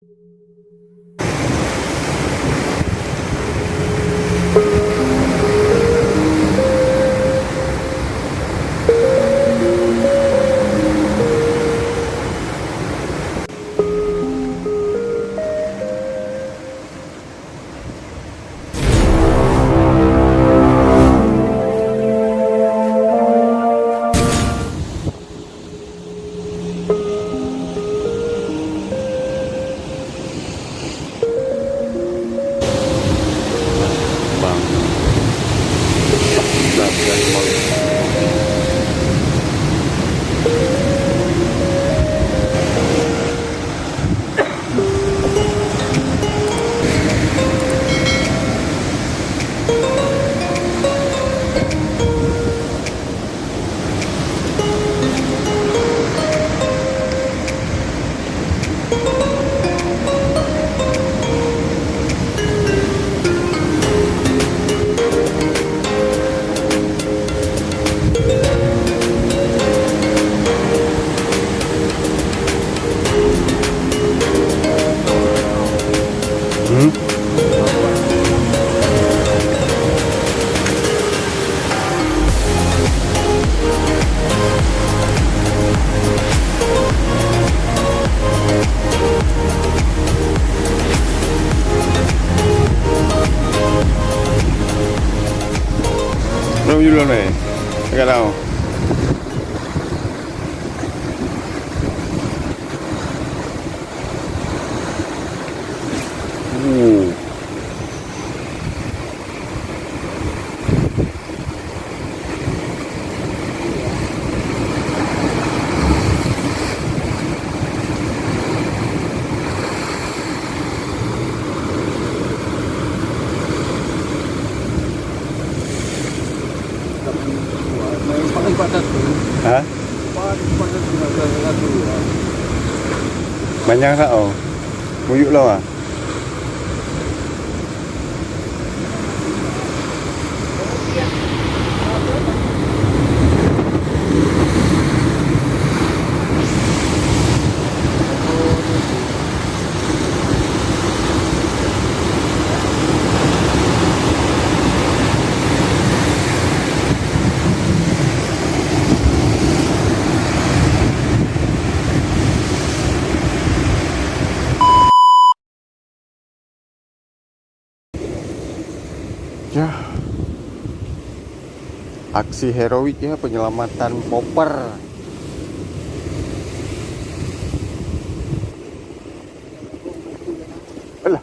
Đâu dulu ni? Dekat tahu. Ha? Banyak tak oh? Muyuk lah ah. Ya. Aksi heroik ya penyelamatan popper. Alah.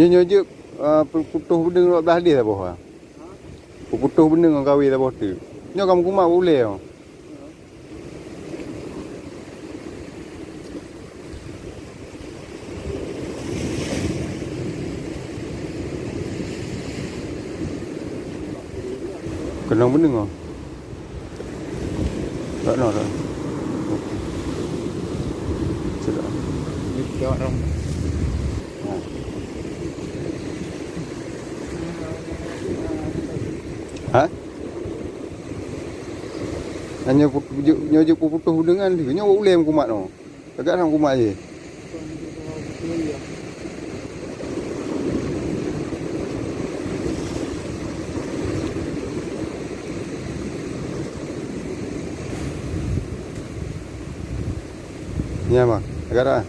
Nyo je putuh benda 12 dia tak boh. Putuh benda dengan kahwin tak boh tu. Nyo kamu kumak boleh ah. Kenang benda ah. Tak nak dah. Sudah. Ni tengok orang. Ha? Hanya nyo putuh dengan dia. Nyo boleh kumat no. Dekat orang kumat je. Ni apa? Dekat dah.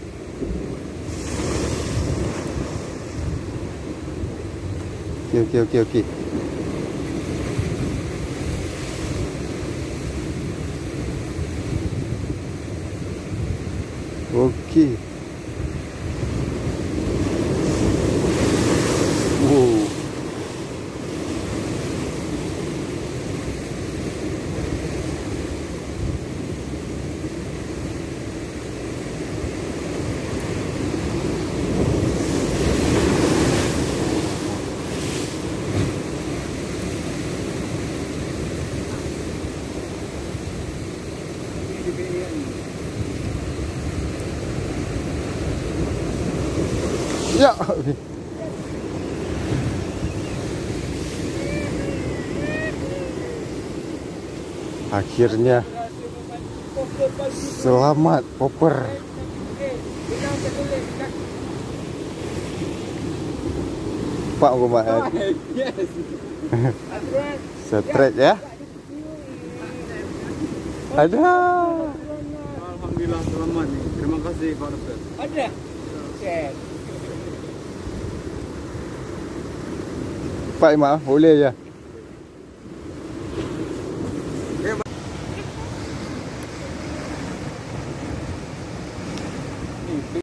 Okey. Okey. Wow. Ya. Akhirnya selamat Popper. Pak Muhammad. Yes. Stretch ya. Ada. Alhamdulillah selamat nih. Terima kasih Pak Dokter. Ada. Set. Pak Imam boleh je.